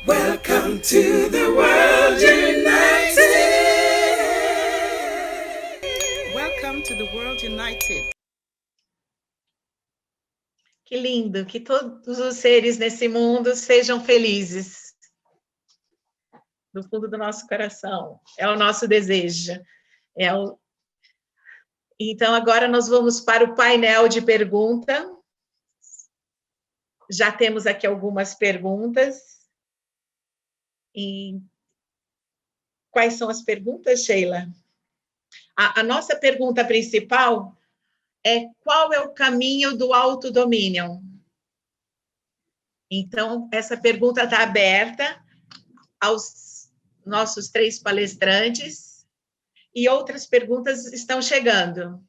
Welcome to the World United. Welcome to the World United. Que lindo, que todos os seres nesse mundo sejam felizes. Do fundo do nosso coração. É o nosso desejo. Então, agora nós vamos para o painel de perguntas. Já temos aqui algumas perguntas. E quais são as perguntas, Sheila? A nossa pergunta principal é: qual é o caminho do autodomínio? Então, essa pergunta está aberta aos nossos 3 palestrantes e outras perguntas estão chegando.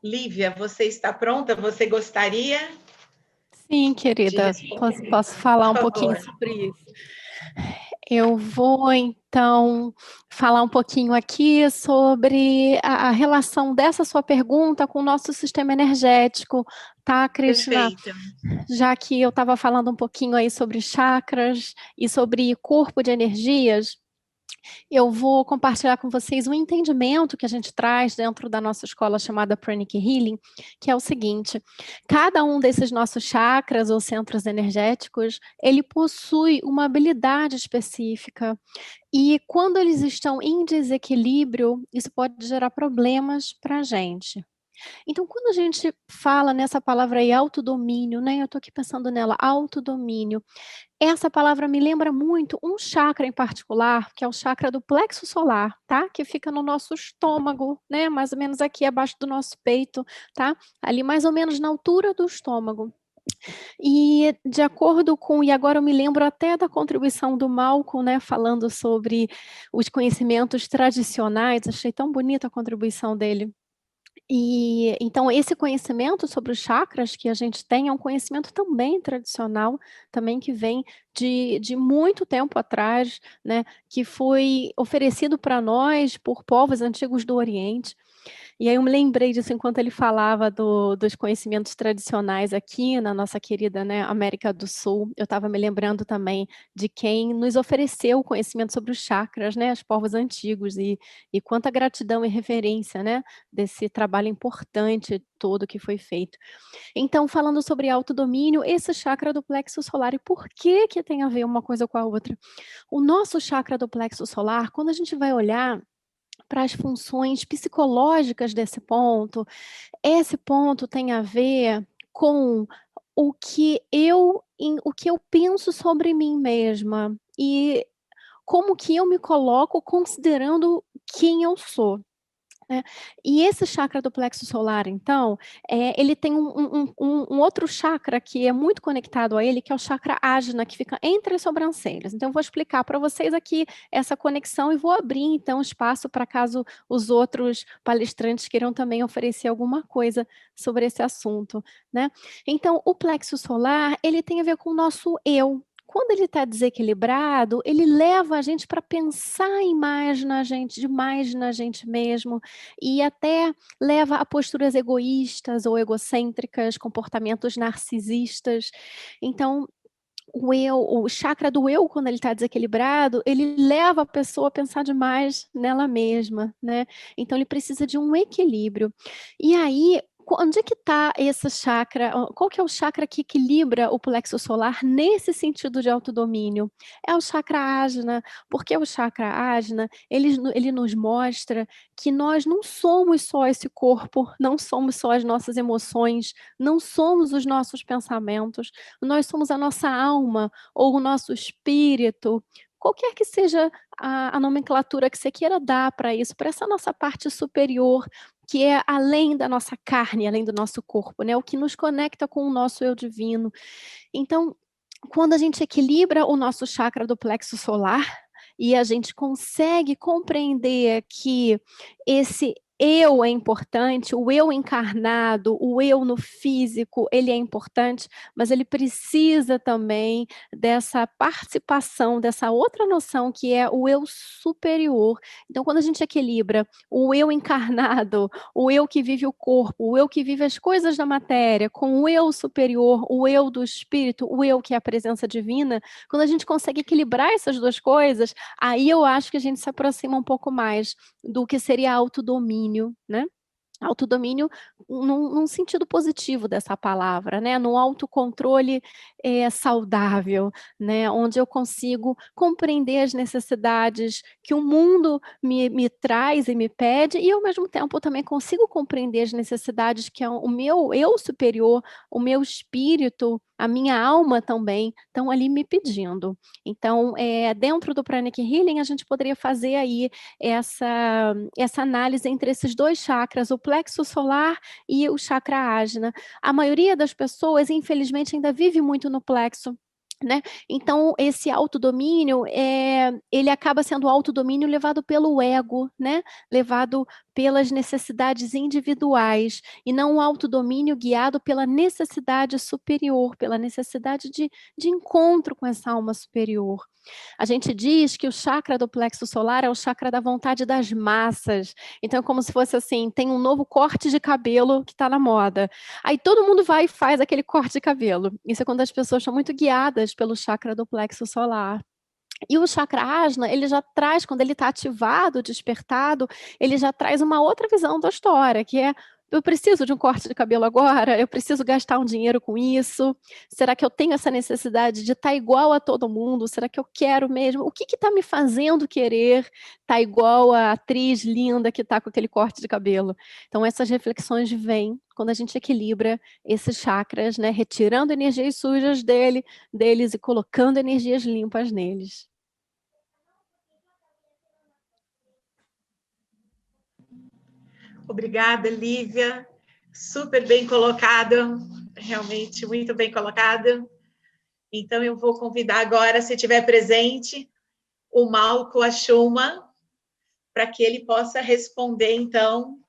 Lívia, você está pronta? Você gostaria? Sim, querida, posso falar um pouquinho sobre isso. Eu vou, então, falar um pouquinho aqui sobre a relação dessa sua pergunta com o nosso sistema energético, tá, Cristina? Perfeito. Já que eu estava falando um pouquinho aí sobre chakras e sobre corpo de energias, eu vou compartilhar com vocês um entendimento que a gente traz dentro da nossa escola chamada Pranic Healing, que é o seguinte: cada um desses nossos chakras ou centros energéticos, ele possui uma habilidade específica. E quando eles estão em desequilíbrio, isso pode gerar problemas para a gente. Então, quando a gente fala nessa palavra aí, autodomínio, né? Eu estou aqui pensando nela, autodomínio. Essa palavra me lembra muito um chakra em particular, que é o chakra do plexo solar, tá? Que fica no nosso estômago, né? Mais ou menos aqui abaixo do nosso peito, tá? Ali mais ou menos na altura do estômago. E de acordo com, e agora eu me lembro até da contribuição do Malcolm, né, falando sobre os conhecimentos tradicionais, achei tão bonita a contribuição dele. E então esse conhecimento sobre os chakras que a gente tem é um conhecimento também tradicional, também que vem de muito tempo atrás, né, que foi oferecido para nós por povos antigos do Oriente. E aí eu me lembrei disso enquanto ele falava dos conhecimentos tradicionais aqui na nossa querida, né, América do Sul. Eu estava me lembrando também de quem nos ofereceu o conhecimento sobre os chakras, né, os povos antigos, e quanta gratidão e reverência, né, desse trabalho importante todo que foi feito. Então, falando sobre autodomínio, esse chakra do plexo solar, e por que que tem a ver uma coisa com a outra? O nosso chakra do plexo solar, quando a gente vai olhar para as funções psicológicas desse ponto, esse ponto tem a ver com o que eu penso sobre mim mesma e como que eu me coloco considerando quem eu sou. Né? E esse chakra do plexo solar, então, ele tem um outro chakra que é muito conectado a ele, que é o chakra Ajna, que fica entre as sobrancelhas. Então, eu vou explicar para vocês aqui essa conexão e vou abrir, então, espaço para caso os outros palestrantes queiram também oferecer alguma coisa sobre esse assunto, né? Então, o plexo solar, ele tem a ver com o nosso eu. Quando ele está desequilibrado, ele leva a gente para pensar demais na gente mesmo, e até leva a posturas egoístas ou egocêntricas, comportamentos narcisistas. Então, o chakra do eu, quando ele está desequilibrado, ele leva a pessoa a pensar demais nela mesma, né? Então, ele precisa de um equilíbrio. E aí, onde é que está esse chakra? Qual que é o chakra que equilibra o plexo solar nesse sentido de autodomínio? É o chakra Ajna, porque o chakra Ajna, ele nos mostra que nós não somos só esse corpo, não somos só as nossas emoções, não somos os nossos pensamentos, nós somos a nossa alma ou o nosso espírito, qualquer que seja a nomenclatura que você queira dar para isso, para essa nossa parte superior, que é além da nossa carne, além do nosso corpo, né? O que nos conecta com o nosso eu divino. Então, quando a gente equilibra o nosso chakra do plexo solar e a gente consegue compreender que eu é importante, o eu encarnado, o eu no físico, ele é importante, mas ele precisa também dessa participação, dessa outra noção que é o eu superior. Então, quando a gente equilibra o eu encarnado, o eu que vive o corpo, o eu que vive as coisas da matéria, com o eu superior, o eu do espírito, o eu que é a presença divina, quando a gente consegue equilibrar essas duas coisas, aí eu acho que a gente se aproxima um pouco mais do que seria autodomínio, né? Autodomínio num sentido positivo dessa palavra, né, no autocontrole, saudável, né, onde eu consigo compreender as necessidades que o mundo me traz e me pede, e ao mesmo tempo eu também consigo compreender as necessidades que o meu eu superior, o meu espírito, a minha alma também estão ali me pedindo. Então, dentro do Pranic Healing, a gente poderia fazer aí essa análise entre esses 2 chakras, o plexo solar e o chakra ajna. A maioria das pessoas, infelizmente, ainda vive muito no plexo, né? Então, esse autodomínio, ele acaba sendo autodomínio levado pelo ego, né? Levado pelas necessidades individuais, e não o autodomínio guiado pela necessidade superior, pela necessidade de encontro com essa alma superior. A gente diz que o chakra do plexo solar é o chakra da vontade das massas. Então, é como se fosse assim, tem um novo corte de cabelo que está na moda. Aí todo mundo vai e faz aquele corte de cabelo. Isso é quando as pessoas são muito guiadas pelo chakra do plexo solar. E o chakra ajna, ele já traz, quando ele está ativado, despertado, ele já traz uma outra visão da história, que é: eu preciso de um corte de cabelo agora? Eu preciso gastar um dinheiro com isso? Será que eu tenho essa necessidade de estar igual a todo mundo? Será que eu quero mesmo? O que está me fazendo querer estar igual a atriz linda que está com aquele corte de cabelo? Então, essas reflexões vêm quando a gente equilibra esses chakras, né, retirando energias sujas deles e colocando energias limpas neles. Obrigada, Lívia. Super bem colocado, realmente muito bem colocado. Então, eu vou convidar agora, se estiver presente, o Malco Achuma, para que ele possa responder, então,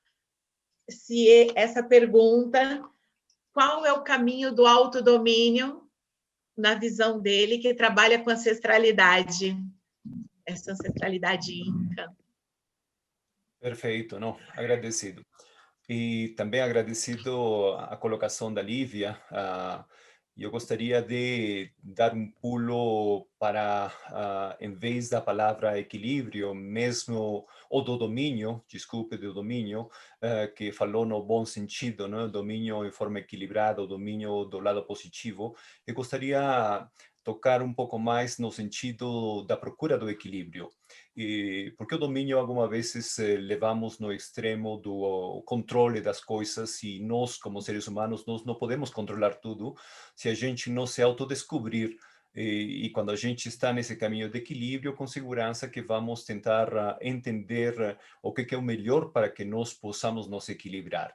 se essa pergunta, qual é o caminho do autodomínio, na visão dele, que trabalha com ancestralidade, essa ancestralidade inca. Perfeito, não, agradecido. E também agradecido a colocação da Lívia. Eu gostaria de dar um pulo para, em vez da palavra equilíbrio, mesmo, ou do domínio, desculpe, do domínio, que falou no bom sentido, né? Domínio em forma equilibrada, o domínio do lado positivo. Eu gostaria tocar um pouco mais no sentido da procura do equilíbrio. Porque o domínio, algumas vezes, levamos no extremo do controle das coisas, e nós, como seres humanos, nós não podemos controlar tudo se a gente não se autodescobrir. E quando a gente está nesse caminho de equilíbrio, com segurança que vamos tentar entender o que é o melhor para que nós possamos nos equilibrar.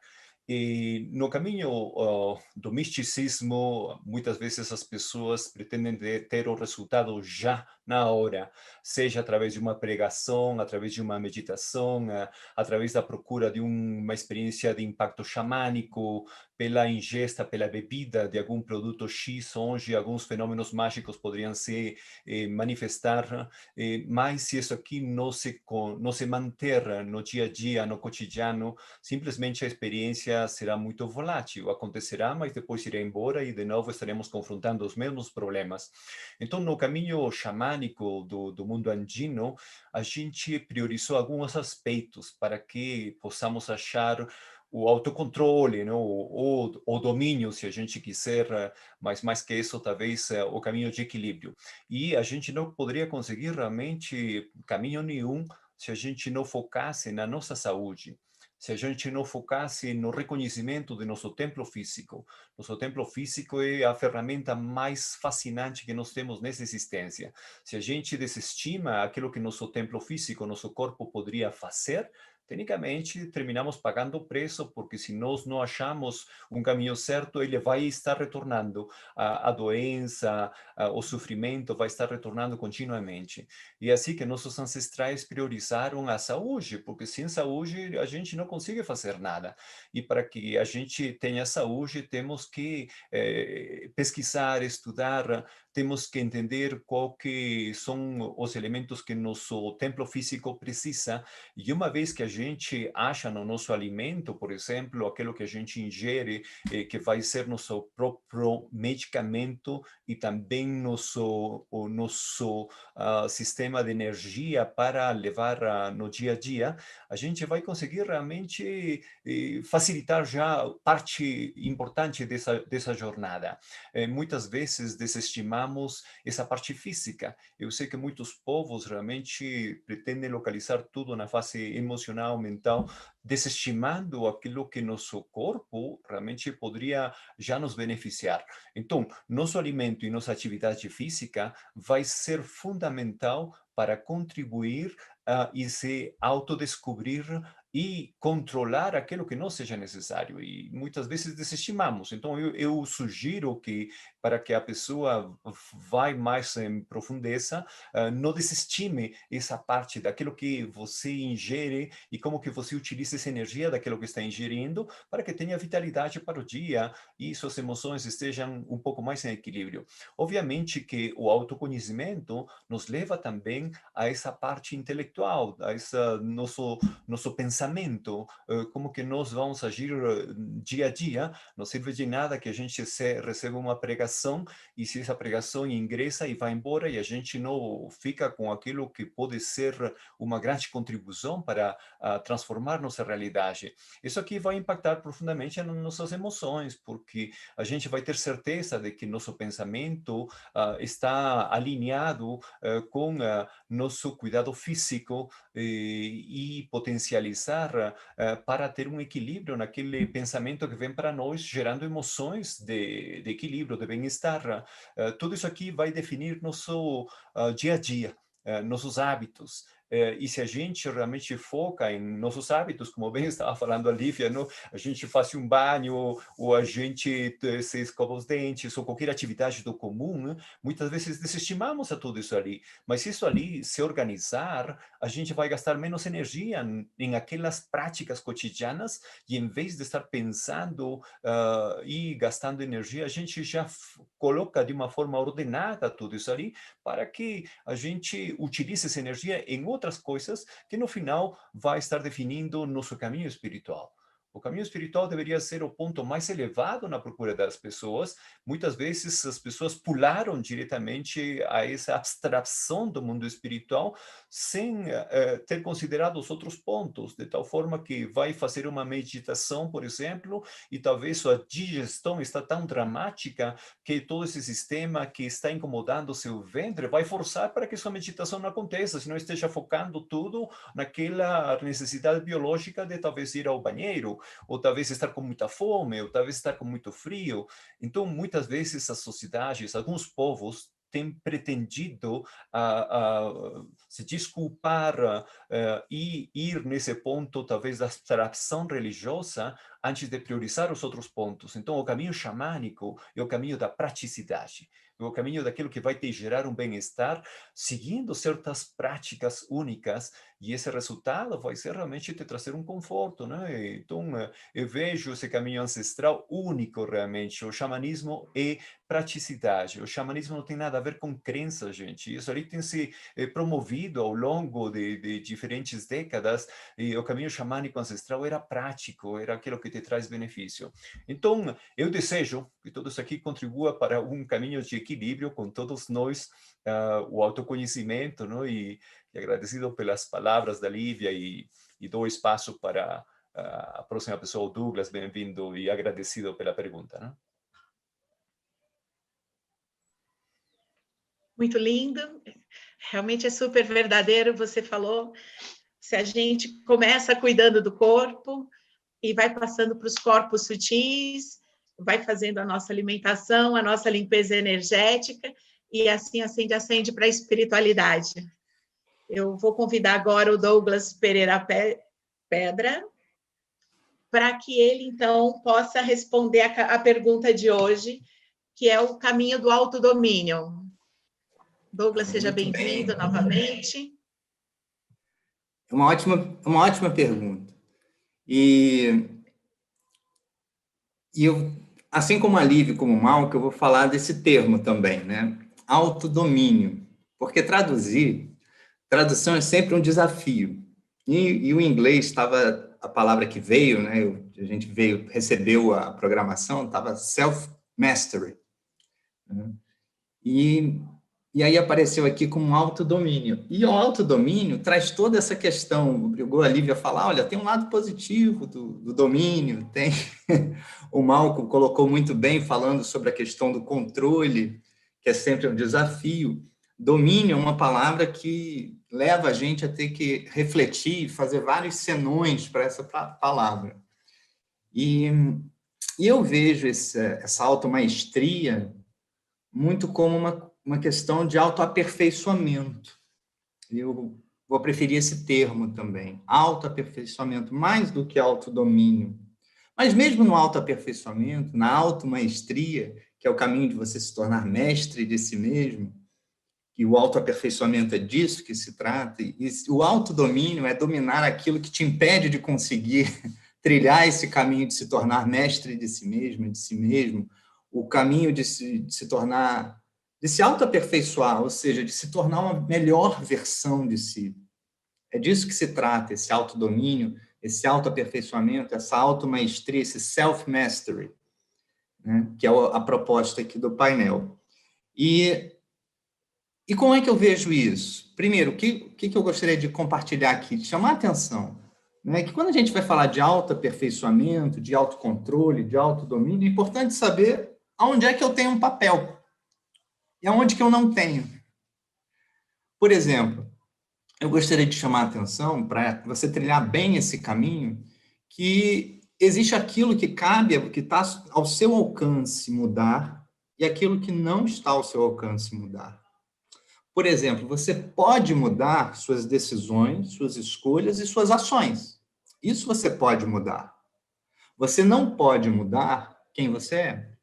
E no caminho do misticismo, muitas vezes as pessoas pretendem ter o resultado já na hora, seja através de uma pregação, através de uma meditação, através da procura de uma experiência de impacto xamânico, pela ingesta, pela bebida de algum produto X, onde alguns fenômenos mágicos poderiam se manifestar, mas se isso aqui não se manter no dia a dia, no cotidiano, simplesmente a experiência será muito volátil. Acontecerá, mas depois irá embora e de novo estaremos confrontando os mesmos problemas. Então, no caminho xamânico do mundo andino, a gente priorizou alguns aspectos para que possamos achar o autocontrole, né? o domínio, se a gente quiser, mas mais que isso, talvez o caminho de equilíbrio. E a gente não poderia conseguir realmente caminho nenhum se a gente não focasse na nossa saúde, se a gente não focasse no reconhecimento de nosso templo físico. Nosso templo físico é a ferramenta mais fascinante que nós temos nessa existência. Se a gente desestima aquilo que nosso templo físico, nosso corpo poderia fazer, tecnicamente terminamos pagando o preço, porque se nós não achamos um caminho certo, ele vai estar retornando, a doença, o sofrimento vai estar retornando continuamente. E é assim que nossos ancestrais priorizaram a saúde, porque sem saúde a gente não consegue fazer nada. E para que a gente tenha saúde, temos que pesquisar, estudar, temos que entender qual que são os elementos que nosso templo físico precisa. E uma vez que a gente acha no nosso alimento, por exemplo, aquilo que a gente ingere, que vai ser nosso próprio medicamento e também o nosso sistema de energia para levar no dia a dia, a gente vai conseguir realmente facilitar já parte importante dessa jornada. Muitas vezes desestimamos essa parte física. Eu sei que muitos povos realmente pretendem localizar tudo na fase emocional, mental, desestimando aquilo que nosso corpo realmente poderia já nos beneficiar. Então, nosso alimento e nossa atividade física vai ser fundamental para contribuir e se autodescobrir e controlar aquilo que não seja necessário. E muitas vezes desestimamos. Então, eu sugiro que, para que a pessoa vá mais em profundeza, não desestime essa parte daquilo que você ingere e como que você utiliza essa energia daquilo que está ingerindo para que tenha vitalidade para o dia e suas emoções estejam um pouco mais em equilíbrio. Obviamente que o autoconhecimento nos leva também a essa parte intelectual, a esse nosso pensamento, como que nós vamos agir dia a dia. Não serve de nada que a gente receba uma pregação e se essa pregação ingressa e vai embora e a gente não fica com aquilo que pode ser uma grande contribuição para transformar nossa realidade. Isso aqui vai impactar profundamente nas nossas emoções, porque a gente vai ter certeza de que nosso pensamento está alinhado com nosso cuidado físico e potencializar para ter um equilíbrio naquele pensamento que vem para nós, gerando emoções de equilíbrio, de bem-estar. Tudo isso aqui vai definir nosso dia a dia, nossos hábitos. E se a gente realmente foca em nossos hábitos, como bem estava falando a Lívia, não? A gente faz um banho, ou a gente se escova os dentes, ou qualquer atividade do comum, né? Muitas vezes desestimamos a tudo isso ali. Mas se isso ali se organizar, a gente vai gastar menos energia em aquelas práticas cotidianas, e em vez de estar pensando e gastando energia, a gente já coloca de uma forma ordenada tudo isso ali, para que a gente utilize essa energia em outras coisas que no final vai estar definindo nosso caminho espiritual. O caminho espiritual deveria ser o ponto mais elevado na procura das pessoas. Muitas vezes as pessoas pularam diretamente a essa abstração do mundo espiritual sem ter considerado os outros pontos, de tal forma que vai fazer uma meditação, por exemplo, e talvez sua digestão está tão dramática que todo esse sistema que está incomodando o seu ventre vai forçar para que sua meditação não aconteça, se não esteja focando tudo naquela necessidade biológica de talvez ir ao banheiro, ou talvez estar com muita fome, ou talvez estar com muito frio. Então, muitas vezes as sociedades, alguns povos, têm pretendido se desculpar e ir nesse ponto, talvez, da abstração religiosa, antes de priorizar os outros pontos. Então, o caminho xamânico é o caminho da praticidade, é o caminho daquilo que vai te gerar um bem-estar, seguindo certas práticas únicas, e esse resultado vai ser realmente te trazer um conforto, né? Então, eu vejo esse caminho ancestral único, realmente. O xamanismo é praticidade. O xamanismo não tem nada a ver com crença, gente. Isso ali tem se promovido ao longo de diferentes décadas, e o caminho xamânico ancestral era prático, era aquilo que te traz benefício. Então, eu desejo que tudo isso aqui contribua para um caminho de equilíbrio com todos nós, o autoconhecimento, não? E agradecido pelas palavras da Lívia, e dou espaço para a próxima pessoa, o Douglas. Bem-vindo e agradecido pela pergunta, né? Muito lindo, realmente é super verdadeiro, você falou, se a gente começa cuidando do corpo e vai passando para os corpos sutis, vai fazendo a nossa alimentação, a nossa limpeza energética, e assim ascende para a espiritualidade. Eu vou convidar agora o Douglas Pereira pedra, para que ele, então, possa responder a pergunta de hoje, que é o caminho do autodomínio. Douglas, seja bem-vindo novamente. Uma ótima pergunta. E eu, assim como a Lívia e como o Malco, eu vou falar desse termo também, né? Autodomínio. Porque tradução é sempre um desafio. E o inglês estava, a palavra que veio, né? A gente recebeu a programação, estava self-mastery. Né? E aí apareceu aqui como autodomínio. E o autodomínio traz toda essa questão, obrigou a Lívia a falar, olha, tem um lado positivo do domínio, tem o Malco colocou muito bem falando sobre a questão do controle, que é sempre um desafio. Domínio é uma palavra que leva a gente a ter que refletir, fazer vários senões para essa palavra. E eu vejo essa automaestria muito como uma questão de autoaperfeiçoamento. Eu vou preferir esse termo também, autoaperfeiçoamento, mais do que autodomínio. Mas mesmo no autoaperfeiçoamento, na automaestria, que é o caminho de você se tornar mestre de si mesmo, e o autoaperfeiçoamento é disso que se trata, e o autodomínio é dominar aquilo que te impede de conseguir trilhar esse caminho de se tornar mestre de si mesmo, o caminho de se tornar, de se autoaperfeiçoar, ou seja, de se tornar uma melhor versão de si. É disso que se trata, esse autodomínio, esse autoaperfeiçoamento, essa automaestria, esse self-mastery, né, que é a proposta aqui do painel. E como é que eu vejo isso? Primeiro, o que eu gostaria de compartilhar aqui, de chamar a atenção, né, que quando a gente vai falar de autoaperfeiçoamento, de autocontrole, de autodomínio, é importante saber aonde é que eu tenho um papel e aonde que eu não tenho. Por exemplo, eu gostaria de chamar a atenção, para você trilhar bem esse caminho, que existe aquilo que cabe, que está ao seu alcance mudar, e aquilo que não está ao seu alcance mudar. Por exemplo, você pode mudar suas decisões, suas escolhas e suas ações. Isso você pode mudar. Você não pode mudar quem você é.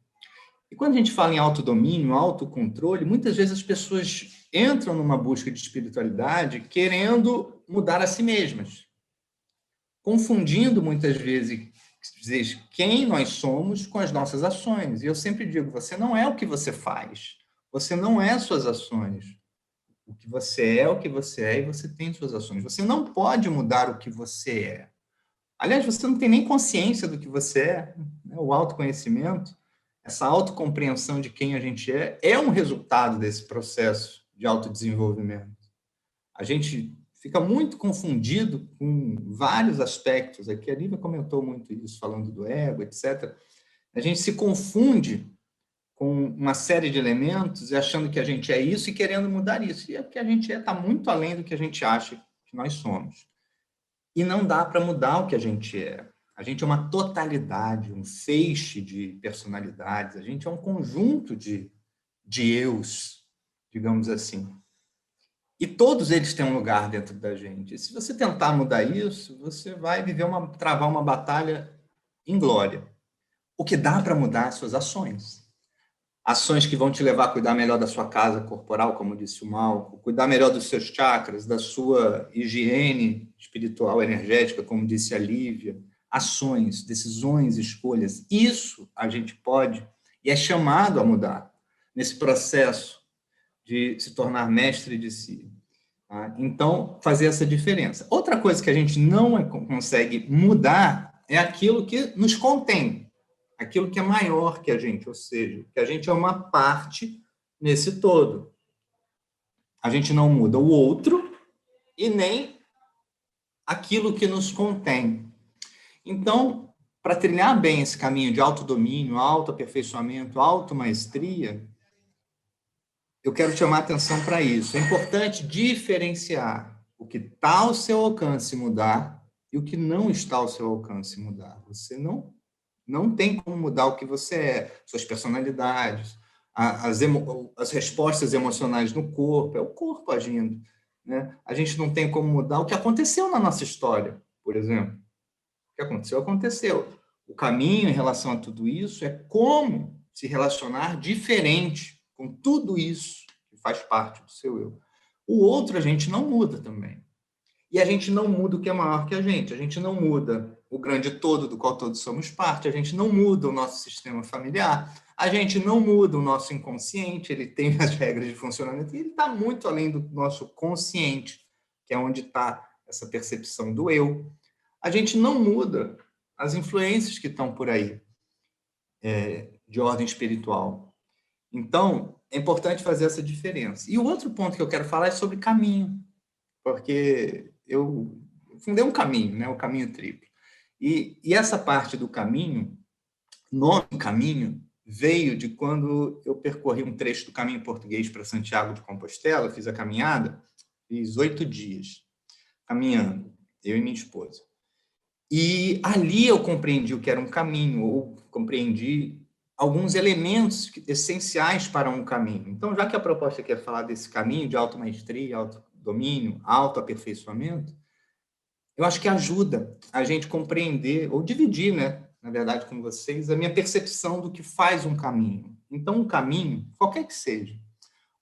E quando a gente fala em autodomínio, autocontrole, muitas vezes as pessoas entram numa busca de espiritualidade querendo mudar a si mesmas, confundindo muitas vezes quem nós somos com as nossas ações. E eu sempre digo, você não é o que você faz, você não é suas ações. O que você é e você tem suas ações. Você não pode mudar o que você é. Aliás, você não tem nem consciência do que você é, né? O autoconhecimento, essa autocompreensão de quem a gente é um resultado desse processo de autodesenvolvimento. A gente fica muito confundido com vários aspectos. Aqui a Lívia comentou muito isso, falando do ego, etc. A gente se confunde com uma série de elementos e achando que a gente é isso e querendo mudar isso. E é porque a gente está muito além do que a gente acha que nós somos. E não dá para mudar o que a gente é. A gente é uma totalidade, um feixe de personalidades, a gente é um conjunto de eus, digamos assim. E todos eles têm um lugar dentro da gente. E se você tentar mudar isso, você vai travar uma batalha inglória. O que dá para mudar as suas ações. Ações que vão te levar a cuidar melhor da sua casa corporal, como disse o Malco, cuidar melhor dos seus chakras, da sua higiene espiritual, energética, como disse a Lívia. Ações, decisões, escolhas. Isso a gente pode e é chamado a mudar nesse processo de se tornar mestre de si. Tá? Então, fazer essa diferença. Outra coisa que a gente não consegue mudar é aquilo que nos contém, aquilo que é maior que a gente, ou seja, que a gente é uma parte nesse todo. A gente não muda o outro e nem aquilo que nos contém. Então, para trilhar bem esse caminho de autodomínio, autoaperfeiçoamento, automaestria, eu quero chamar a atenção para isso. É importante diferenciar o que está ao seu alcance mudar e o que não está ao seu alcance mudar. Você não tem como mudar o que você é, suas personalidades, as respostas emocionais no corpo, é o corpo agindo, né? A gente não tem como mudar o que aconteceu na nossa história, por exemplo. O que aconteceu, aconteceu. O caminho em relação a tudo isso é como se relacionar diferente com tudo isso que faz parte do seu eu. O outro a gente não muda também. E a gente não muda o que é maior que a gente não muda o grande todo do qual todos somos parte, a gente não muda o nosso sistema familiar, a gente não muda o nosso inconsciente, ele tem as regras de funcionamento e ele está muito além do nosso consciente, que é onde está essa percepção do eu. A gente não muda as influências que estão por aí, de ordem espiritual. Então, é importante fazer essa diferença. E o outro ponto que eu quero falar é sobre caminho, porque eu fundei um caminho, né? O caminho triplo. E essa parte do caminho, nome caminho, veio de quando eu percorri um trecho do caminho português para Santiago de Compostela, fiz a caminhada, fiz 8 dias caminhando, eu e minha esposa. E ali eu compreendi o que era um caminho, ou compreendi alguns elementos essenciais para um caminho. Então, já que a proposta aqui é falar desse caminho de automaestria, autodomínio, autoaperfeiçoamento, eu acho que ajuda a gente compreender, ou dividir, né, na verdade, com vocês, a minha percepção do que faz um caminho. Então, um caminho, qualquer que seja,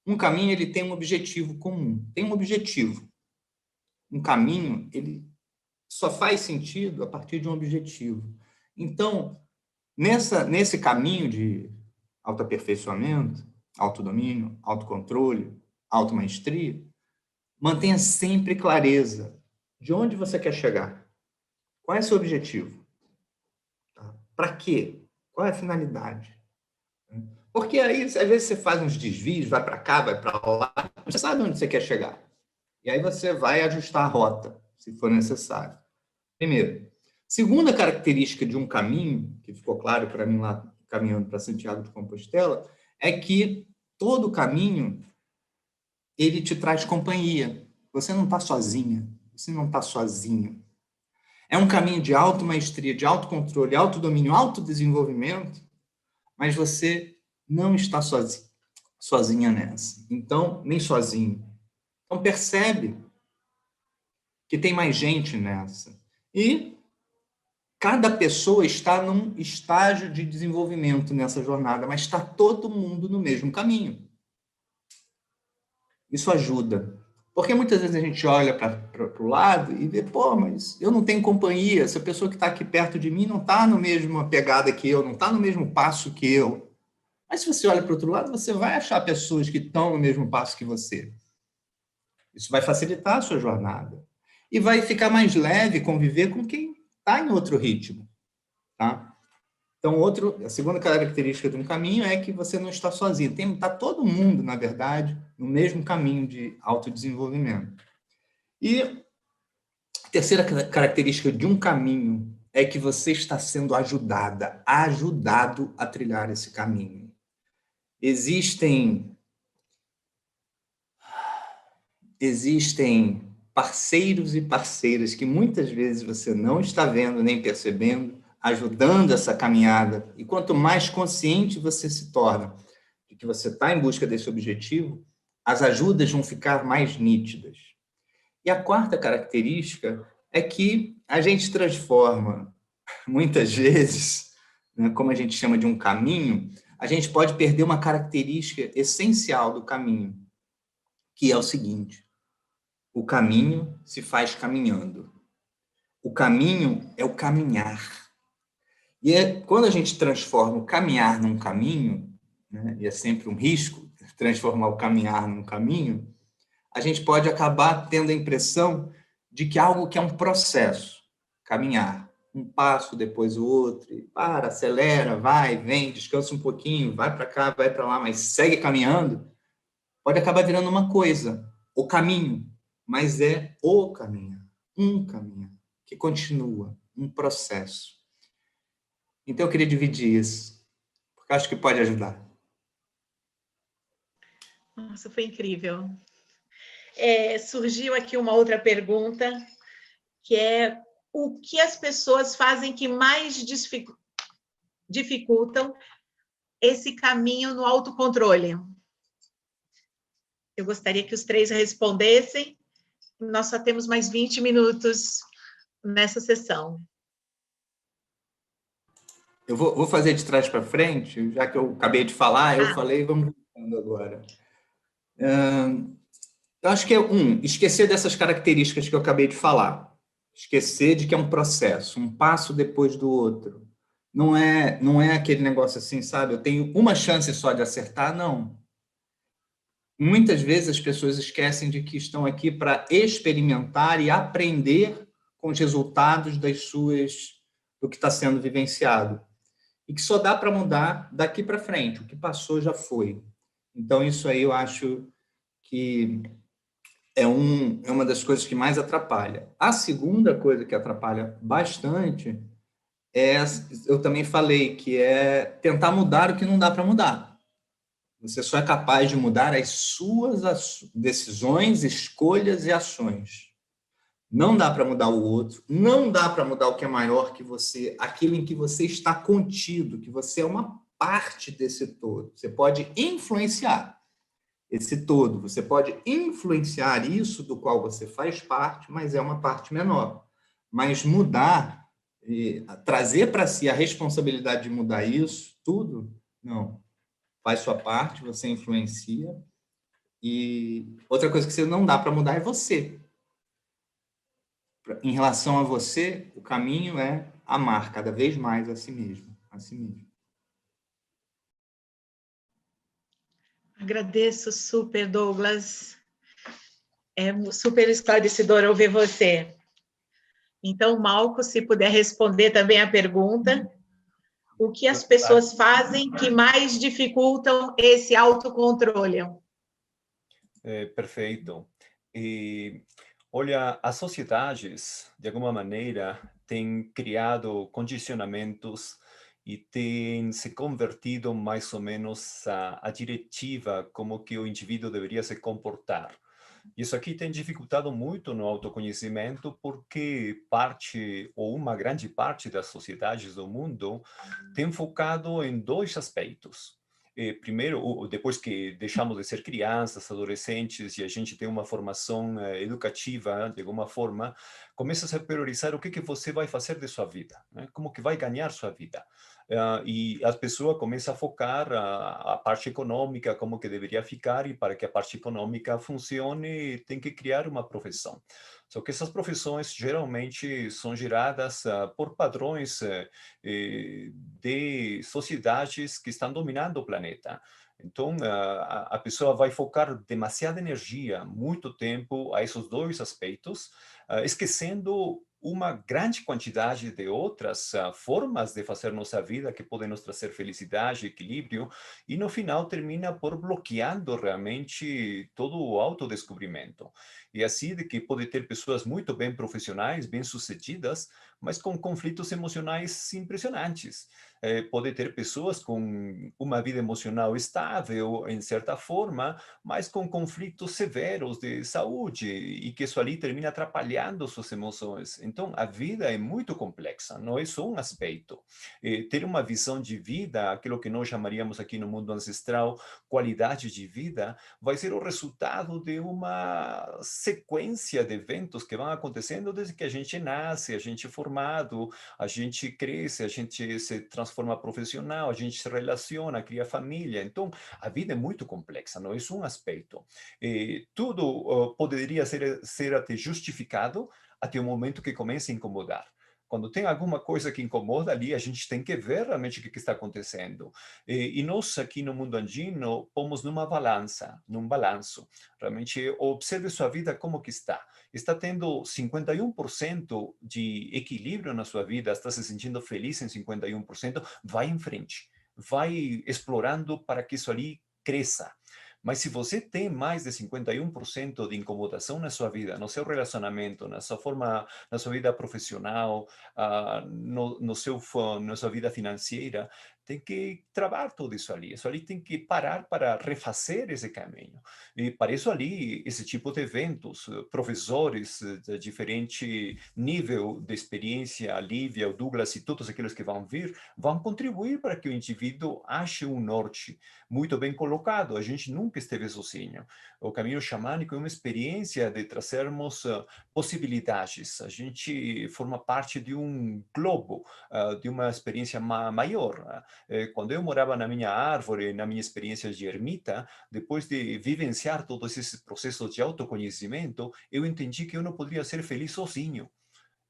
um caminho ele tem um objetivo comum, tem um objetivo. Um caminho, ele só faz sentido a partir de um objetivo. Então, nesse caminho de autoaperfeiçoamento, autodomínio, autocontrole, automaestria, mantenha sempre clareza de onde você quer chegar. Qual é o seu objetivo? Para quê? Qual é a finalidade? Porque aí, às vezes, você faz uns desvios, vai para cá, vai para lá, você sabe onde você quer chegar. E aí você vai ajustar a rota, se for necessário. Primeiro. Segunda característica de um caminho, que ficou claro para mim lá, caminhando para Santiago de Compostela, é que todo caminho, ele te traz companhia. Você não está sozinha, você não está sozinho. É um caminho de automaestria, de autocontrole, autodomínio, autodesenvolvimento, mas você não está sozinha nessa. Então, nem sozinho. Então, percebe que tem mais gente nessa. E cada pessoa está num estágio de desenvolvimento nessa jornada, mas está todo mundo no mesmo caminho. Isso ajuda. Porque muitas vezes a gente olha para o lado e vê, pô, mas eu não tenho companhia, essa pessoa que está aqui perto de mim não está na mesma pegada que eu, não está no mesmo passo que eu. Mas se você olha para o outro lado, você vai achar pessoas que estão no mesmo passo que você. Isso vai facilitar a sua jornada. E vai ficar mais leve conviver com quem está em outro ritmo. Tá? Então, a segunda característica de um caminho é que você não está sozinho. Está todo mundo, na verdade, no mesmo caminho de autodesenvolvimento. E a terceira característica de um caminho é que você está sendo ajudado a trilhar esse caminho. Existem parceiros e parceiras que muitas vezes você não está vendo nem percebendo, ajudando essa caminhada. E quanto mais consciente você se torna de que você está em busca desse objetivo, as ajudas vão ficar mais nítidas. E a quarta característica é que a gente transforma, muitas vezes, né, como a gente chama de um caminho, a gente pode perder uma característica essencial do caminho, que é o seguinte: o caminho se faz caminhando. O caminho é o caminhar. E quando a gente transforma o caminhar num caminho, né, e é sempre um risco transformar o caminhar num caminho, a gente pode acabar tendo a impressão de que algo que é um processo, caminhar, um passo, depois o outro, e acelera, vai, vem, descansa um pouquinho, vai para cá, vai para lá, mas segue caminhando, pode acabar virando uma coisa, o caminho, mas é o caminho, um caminho, que continua, um processo. Então, eu queria dividir isso, porque acho que pode ajudar. Nossa, foi incrível. Surgiu aqui uma outra pergunta, que é: o que as pessoas fazem que mais dificultam esse caminho no autocontrole? Eu gostaria que os três respondessem. Nós só temos mais 20 minutos nessa sessão. Eu vou fazer de trás para frente, já que eu acabei de falar, eu falei, vamos voltando agora. Eu acho que esquecer dessas características que eu acabei de falar. Esquecer de que é um processo, um passo depois do outro. Não é aquele negócio assim, sabe? Eu tenho uma chance só de acertar, não. Muitas vezes as pessoas esquecem de que estão aqui para experimentar e aprender com os resultados do que está sendo vivenciado. E que só dá para mudar daqui para frente. O que passou já foi. Então, isso aí eu acho que é uma das coisas que mais atrapalha. A segunda coisa que atrapalha bastante eu também falei, que é tentar mudar o que não dá para mudar. Você só é capaz de mudar as suas decisões, escolhas e ações. Não dá para mudar o outro, não dá para mudar o que é maior que você, aquilo em que você está contido, que você é uma parte desse todo. Você pode influenciar esse todo, você pode influenciar isso do qual você faz parte, mas é uma parte menor. Mas mudar, trazer para si a responsabilidade de mudar isso, tudo, não. Faz sua parte, você influencia. E outra coisa que você não dá para mudar é você. Em relação a você, o caminho é amar cada vez mais a si mesmo. A si mesmo. Agradeço super, Douglas. É super esclarecedor ouvir você. Então, Malco, se puder responder também a pergunta, o que as pessoas fazem que mais dificultam esse autocontrole? Perfeito. E, olha, as sociedades, de alguma maneira, têm criado condicionamentos e têm se convertido mais ou menos a diretiva como que o indivíduo deveria se comportar. Isso aqui tem dificultado muito no autoconhecimento porque parte, ou uma grande parte das sociedades do mundo tem focado em dois aspectos. Primeiro, depois que deixamos de ser crianças, adolescentes, e a gente tem uma formação educativa, de alguma forma, começa a priorizar o que você vai fazer de sua vida, né? Como que vai ganhar sua vida. E as pessoas começam a focar a parte econômica, como que deveria ficar, e para que a parte econômica funcione, tem que criar uma profissão. Só que essas profissões geralmente são geradas por padrões de sociedades que estão dominando o planeta. Então, a pessoa vai focar demasiada energia, muito tempo a esses dois aspectos, esquecendo uma grande quantidade de outras formas de fazer nossa vida que podem nos trazer felicidade, equilíbrio, e no final termina por bloqueando realmente todo o autodescobrimento. E assim de que pode ter pessoas muito bem profissionais, bem-sucedidas, mas com conflitos emocionais impressionantes. Pode ter pessoas com uma vida emocional estável, em certa forma, mas com conflitos severos de saúde, e que isso ali termina atrapalhando suas emoções. Então, a vida é muito complexa, não é só um aspecto. Ter uma visão de vida, aquilo que nós chamaríamos aqui no mundo ancestral, qualidade de vida, vai ser o resultado de uma sequência de eventos que vão acontecendo desde que a gente nasce, a gente é formado, a gente cresce, a gente se transforma profissional, a gente se relaciona, cria família. Então, a vida é muito complexa, não é só um aspecto. Tudo poderia ser até justificado até o momento que começa a incomodar. Quando tem alguma coisa que incomoda ali, a gente tem que ver realmente o que está acontecendo. E nós aqui no mundo andino pomos num balanço. Realmente observe sua vida como que está. Está tendo 51% de equilíbrio na sua vida, está se sentindo feliz em 51%, vai em frente. Vai explorando para que isso ali cresça. Mas se você tem mais de 51% de incomodação na sua vida, no seu relacionamento, na sua vida profissional, na sua vida financeira, tem que travar tudo isso ali tem que parar para refazer esse caminho. E para isso ali, esse tipo de eventos, professores de diferente nível de experiência, a Lívia, o Douglas e todos aqueles que vão vir, vão contribuir para que o indivíduo ache um norte muito bem colocado. A gente nunca esteve sozinho. O caminho xamânico é uma experiência de trazermos possibilidades. A gente forma parte de um globo, de uma experiência maior. Quando eu morava na minha árvore, na minha experiência de ermita, depois de vivenciar todos esses processos de autoconhecimento, eu entendi que eu não poderia ser feliz sozinho.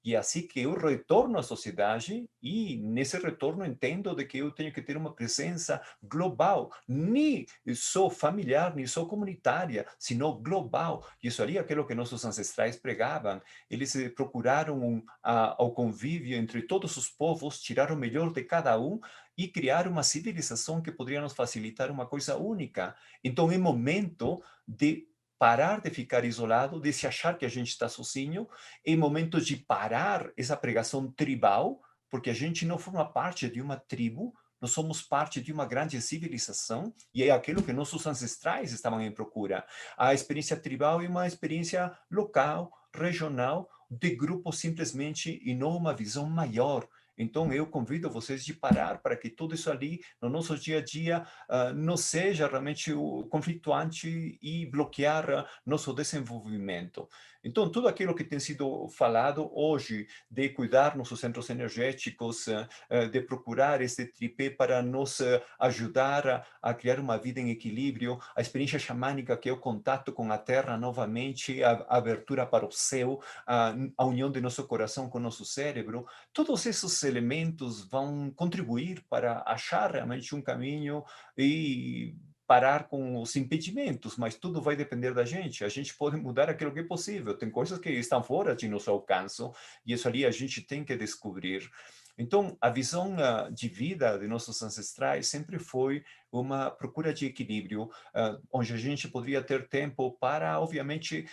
E assim que eu retorno à sociedade e nesse retorno entendo de que eu tenho que ter uma presença global, nem só familiar, nem só comunitária, sino global. E isso ali é aquilo que nossos ancestrais pregavam. Eles procuraram ao convívio entre todos os povos, tirar o melhor de cada um e criar uma civilização que poderia nos facilitar uma coisa única. Então é momento de parar de ficar isolado, de se achar que a gente está sozinho, é momento de parar essa pregação tribal, porque a gente não forma parte de uma tribo, nós somos parte de uma grande civilização, e é aquilo que nossos ancestrais estavam em procura. A experiência tribal é uma experiência local, regional, de grupo simplesmente, e não uma visão maior. Então, eu convido vocês de parar para que tudo isso ali, no nosso dia a dia, não seja realmente conflituante e bloquear nosso desenvolvimento. Então, tudo aquilo que tem sido falado hoje, de cuidar nossos centros energéticos, de procurar esse tripé para nos ajudar a criar uma vida em equilíbrio, a experiência xamânica, que é o contato com a terra novamente, a abertura para o céu, a união de nosso coração com o nosso cérebro, todos esses elementos vão contribuir para achar realmente um caminho e parar com os impedimentos, mas tudo vai depender da gente. A gente pode mudar aquilo que é possível. Tem coisas que estão fora de nosso alcance e isso ali a gente tem que descobrir. Então, a visão de vida de nossos ancestrais sempre foi uma procura de equilíbrio, onde a gente poderia ter tempo para, obviamente,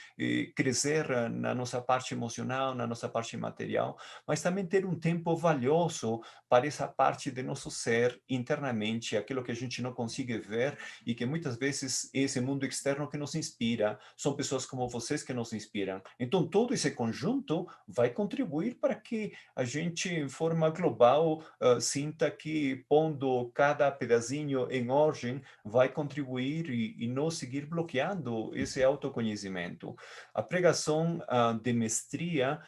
crescer na nossa parte emocional, na nossa parte material, mas também ter um tempo valioso para essa parte de nosso ser internamente, aquilo que a gente não consegue ver e que muitas vezes é esse mundo externo que nos inspira, são pessoas como vocês que nos inspiram. Então, todo esse conjunto vai contribuir para que a gente, em forma global, sinta que pondo cada pedacinho em ordem vai contribuir e não seguir bloqueando esse autoconhecimento. A pregação de mestria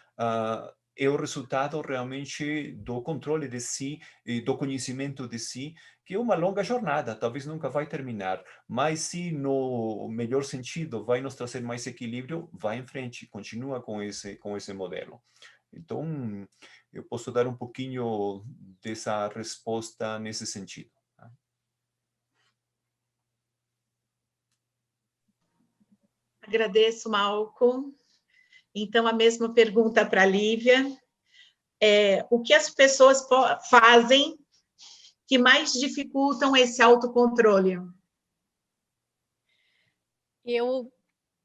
é o resultado realmente do controle de si e do conhecimento de si, que é uma longa jornada, talvez nunca vai terminar, mas se no melhor sentido vai nos trazer mais equilíbrio, vai em frente, continua com esse modelo. Então, eu posso dar um pouquinho dessa resposta nesse sentido. Agradeço, Malcolm. Então, a mesma pergunta para a Lívia. O que as pessoas fazem que mais dificultam esse autocontrole? Eu,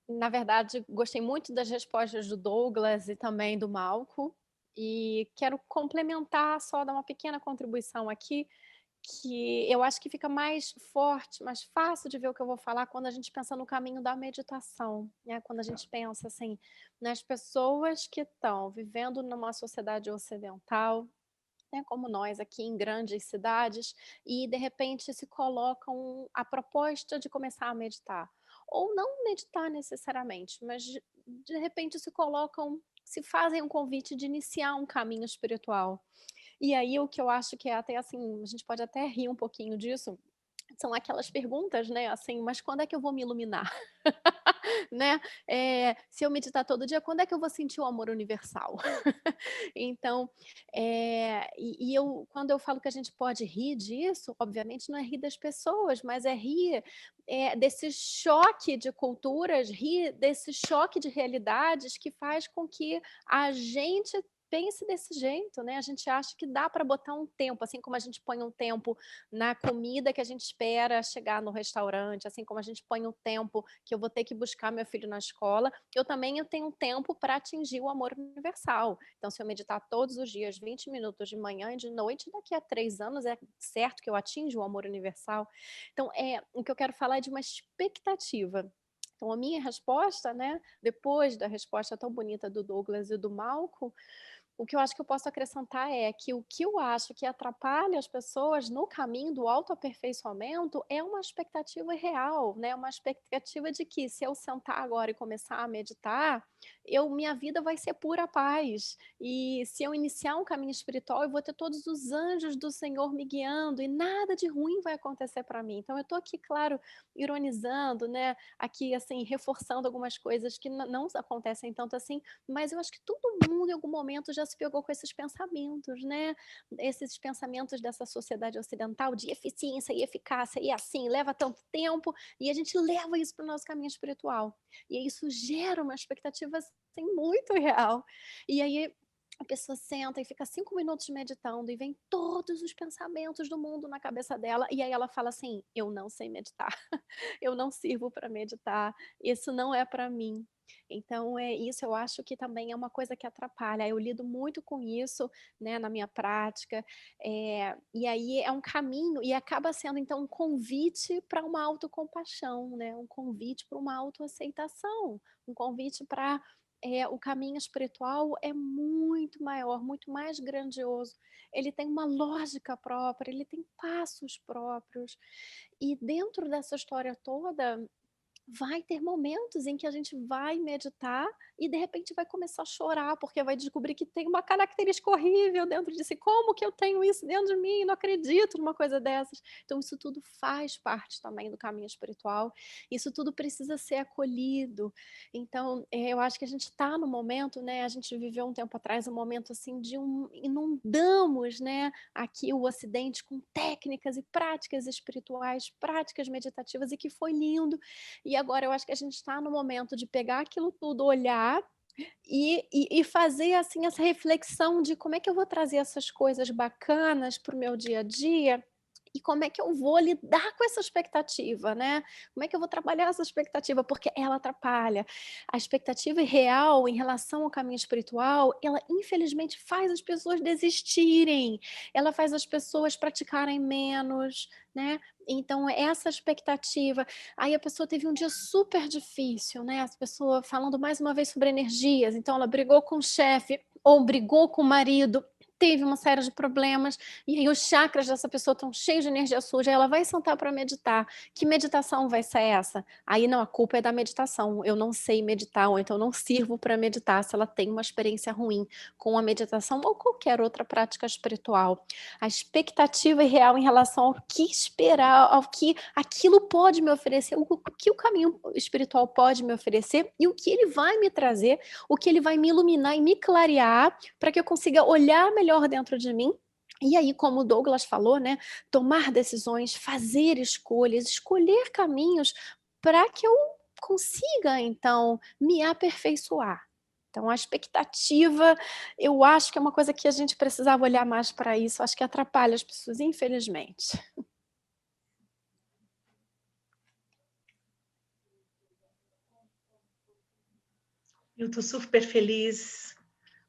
na verdade, gostei muito das respostas do Douglas e também do Malcolm, e quero complementar, só dar uma pequena contribuição aqui, que eu acho que fica mais forte, mais fácil de ver o que eu vou falar quando a gente pensa no caminho da meditação, né? Quando a gente pensa assim, nas pessoas que estão vivendo numa sociedade ocidental, né, como nós aqui em grandes cidades, e de repente se colocam a proposta de começar a meditar. Ou não meditar necessariamente, mas de repente se fazem um convite de iniciar um caminho espiritual. E aí o que eu acho que é até assim, a gente pode até rir um pouquinho disso, são aquelas perguntas, né, assim, mas quando é que eu vou me iluminar? Né? Se eu meditar todo dia, quando é que eu vou sentir o amor universal? Então, quando eu falo que a gente pode rir disso, obviamente não é rir das pessoas, mas é rir desse choque de culturas, rir desse choque de realidades que faz com que a gente pense desse jeito, né? A gente acha que dá para botar um tempo, assim como a gente põe um tempo na comida que a gente espera chegar no restaurante, assim como a gente põe um tempo que eu vou ter que buscar meu filho na escola, eu tenho um tempo para atingir o amor universal. Então, se eu meditar todos os dias, 20 minutos de manhã e de noite, daqui a 3 anos é certo que eu atinjo o amor universal. Então, o que eu quero falar é de uma expectativa. Então, a minha resposta, né, depois da resposta tão bonita do Douglas e do Malcolm, o que eu acho que eu posso acrescentar é que o que eu acho que atrapalha as pessoas no caminho do autoaperfeiçoamento é uma expectativa real, né? Uma expectativa de que se eu sentar agora e começar a meditar, minha vida vai ser pura paz. E se eu iniciar um caminho espiritual, eu vou ter todos os anjos do Senhor me guiando e nada de ruim vai acontecer para mim. Então, eu estou aqui, claro, ironizando, né? Aqui, assim, reforçando algumas coisas que não acontecem tanto assim, mas eu acho que todo mundo, em algum momento, já se pegou com esses pensamentos, né? Esses pensamentos dessa sociedade ocidental de eficiência e eficácia, e assim, leva tanto tempo, e a gente leva isso para o nosso caminho espiritual. E isso gera uma expectativa, assim, muito real. E aí a pessoa senta e fica 5 minutos meditando e vem todos os pensamentos do mundo na cabeça dela, e aí ela fala assim, eu não sei meditar, eu não sirvo para meditar, isso não é para mim. Então, isso eu acho que também é uma coisa que atrapalha. Eu lido muito com isso, né, na minha prática, e aí é um caminho, e acaba sendo, então, um convite para uma autocompaixão, né, um convite para uma autoaceitação, um convite para... o caminho espiritual é muito maior, muito mais grandioso. Ele tem uma lógica própria, ele tem passos próprios. E dentro dessa história toda, vai ter momentos em que a gente vai meditar e de repente vai começar a chorar, porque vai descobrir que tem uma característica horrível dentro de si. Como que eu tenho isso dentro de mim? Não acredito numa coisa dessas. Então, isso tudo faz parte também do caminho espiritual. Isso tudo precisa ser acolhido. Então, eu acho que a gente está no momento, né? A gente viveu um tempo atrás um momento assim de inundamos, né? Aqui o Ocidente com técnicas e práticas espirituais, práticas meditativas, e que foi lindo. E agora eu acho que a gente está no momento de pegar aquilo tudo, olhar e fazer assim essa reflexão de como é que eu vou trazer essas coisas bacanas para o meu dia a dia e como é que eu vou lidar com essa expectativa, né? Como é que eu vou trabalhar essa expectativa? Porque ela atrapalha. A expectativa real em relação ao caminho espiritual, ela infelizmente faz as pessoas desistirem, ela faz as pessoas praticarem menos, né? Então, essa expectativa. Aí a pessoa teve um dia super difícil, né? A pessoa falando mais uma vez sobre energias, então ela brigou com o chefe ou brigou com o marido, teve uma série de problemas, e aí os chakras dessa pessoa estão cheios de energia suja, ela vai sentar para meditar. Que meditação vai ser essa? Aí não, a culpa é da meditação, eu não sei meditar, ou então não sirvo para meditar, se ela tem uma experiência ruim com a meditação ou qualquer outra prática espiritual. A expectativa real em relação ao que esperar, ao que aquilo pode me oferecer, o que o caminho espiritual pode me oferecer e o que ele vai me trazer, o que ele vai me iluminar e me clarear para que eu consiga olhar melhor dentro de mim. E aí, como o Douglas falou, né, tomar decisões, fazer escolhas, escolher caminhos para que eu consiga, então, me aperfeiçoar. Então, a expectativa, eu acho que é uma coisa que a gente precisava olhar mais para isso, acho que atrapalha as pessoas, infelizmente. Eu estou super feliz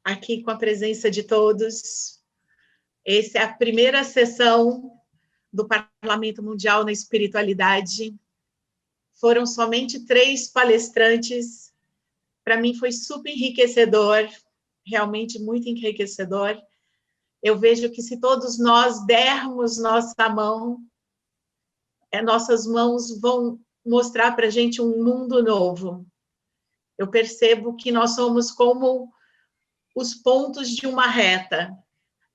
aqui com a presença de todos. Essa é a primeira sessão do Parlamento Mundial na Espiritualidade. Foram somente 3 palestrantes. Para mim foi super enriquecedor, realmente muito enriquecedor. Eu vejo que se todos nós dermos nossa mão, nossas mãos vão mostrar para a gente um mundo novo. Eu percebo que nós somos como os pontos de uma reta.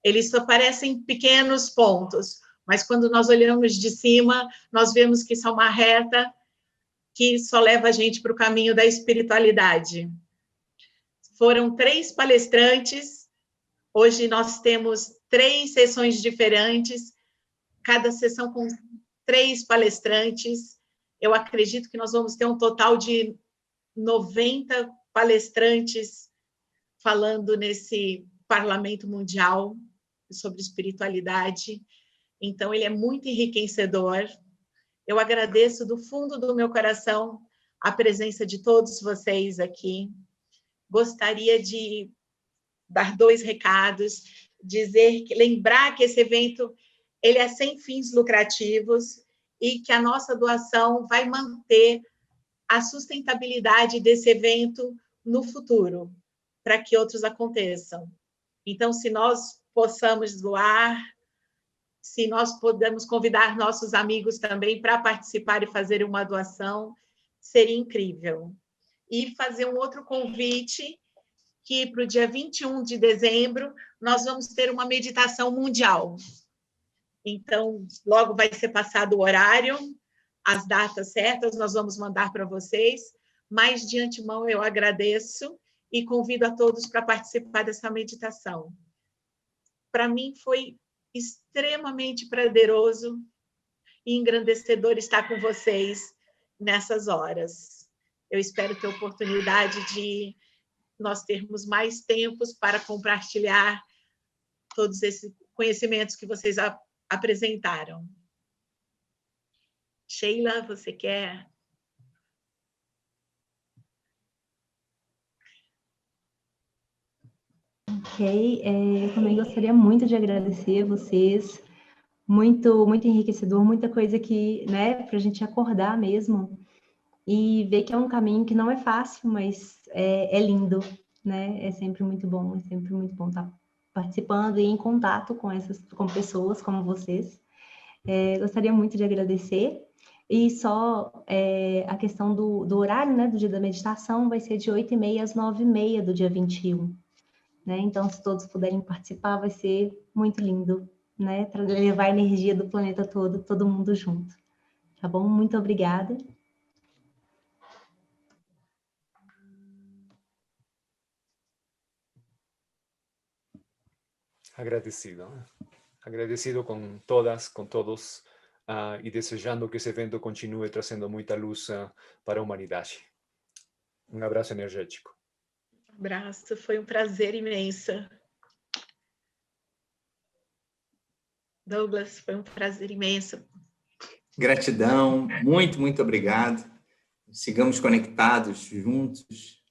Eles só parecem pequenos pontos, mas quando nós olhamos de cima, nós vemos que isso é uma reta que só leva a gente para o caminho da espiritualidade. Foram 3 palestrantes, hoje nós temos 3 sessões diferentes, cada sessão com 3 palestrantes. Eu acredito que nós vamos ter um total de 90 palestrantes falando nesse parlamento mundial sobre espiritualidade. Então, ele é muito enriquecedor. Eu agradeço do fundo do meu coração a presença de todos vocês aqui. Gostaria de dar 2 recados, lembrar que esse evento ele é sem fins lucrativos e que a nossa doação vai manter a sustentabilidade desse evento no futuro, para que outros aconteçam. Então, se nós possamos doar, se nós podemos convidar nossos amigos também para participar e fazer uma doação, seria incrível. E fazer um outro convite, que para o dia 21 de dezembro, nós vamos ter uma meditação mundial. Então, logo vai ser passado o horário, as datas certas, nós vamos mandar para vocês, mas de antemão eu agradeço e convido a todos para participar dessa meditação. Para mim foi extremamente prazeroso e engrandecedor estar com vocês nessas horas. Eu espero ter oportunidade de nós termos mais tempos para compartilhar todos esses conhecimentos que vocês apresentaram. Sheila, você quer? Ok, eu também gostaria muito de agradecer a vocês, muito enriquecedor, muita coisa que, né, para a gente acordar mesmo e ver que é um caminho que não é fácil, mas é lindo, né, é sempre muito bom estar participando e em contato com pessoas como vocês. Gostaria muito de agradecer. E só a questão do horário, né, do dia da meditação vai ser de 8h30 às 9h30 do dia 21. Né? Então, se todos puderem participar, vai ser muito lindo, né? Para levar a energia do planeta todo mundo junto. Tá bom? Muito obrigada. Agradecido. Agradecido com todas, com todos, e desejando que esse evento continue trazendo muita luz para a humanidade. Um abraço energético. Um abraço, foi um prazer imenso. Douglas, foi um prazer imenso. Gratidão, muito obrigado. Sigamos conectados, juntos.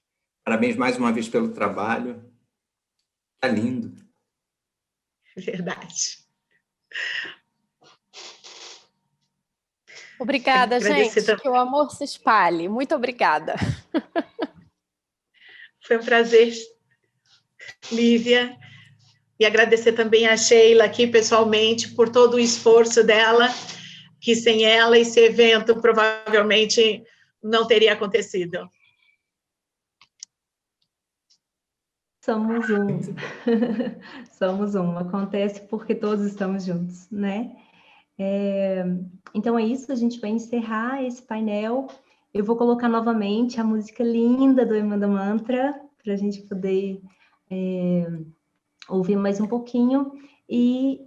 Parabéns mais uma vez pelo trabalho. Tá lindo. Verdade. Obrigada, gente. Que o amor se espalhe. Muito obrigada. Foi um prazer, Lívia. E agradecer também a Sheila aqui pessoalmente por todo o esforço dela, que sem ela esse evento provavelmente não teria acontecido. Somos um. Somos um. Acontece porque todos estamos juntos, né? Então é isso, a gente vai encerrar esse painel. Eu vou colocar novamente a música linda do Emanda Mantra, para a gente poder ouvir mais um pouquinho. E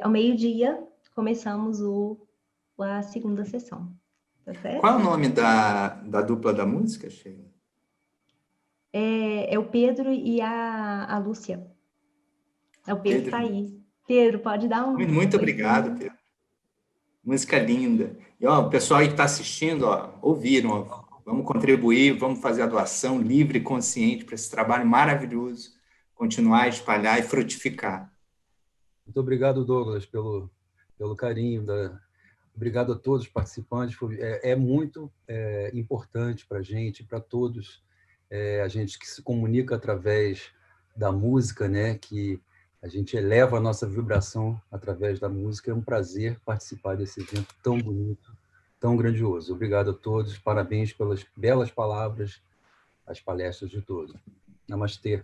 ao meio-dia começamos a segunda sessão. Tá certo? Qual é o nome da dupla da música, Sheila? É o Pedro e a Lúcia. É o Pedro que está aí. Pedro, pode dar um... Muito obrigado, Pedro. Música linda. E o pessoal aí que está assistindo, ouviram, vamos contribuir, vamos fazer a doação livre e consciente para esse trabalho maravilhoso, continuar a espalhar e frutificar. Muito obrigado, Douglas, pelo carinho. Obrigado a todos os participantes. É muito importante para a gente, para todos, a gente que se comunica através da música, né? Que a gente eleva a nossa vibração através da música. É um prazer participar desse evento tão bonito, tão grandioso. Obrigado a todos, parabéns pelas belas palavras, as palestras de todos. Namastê.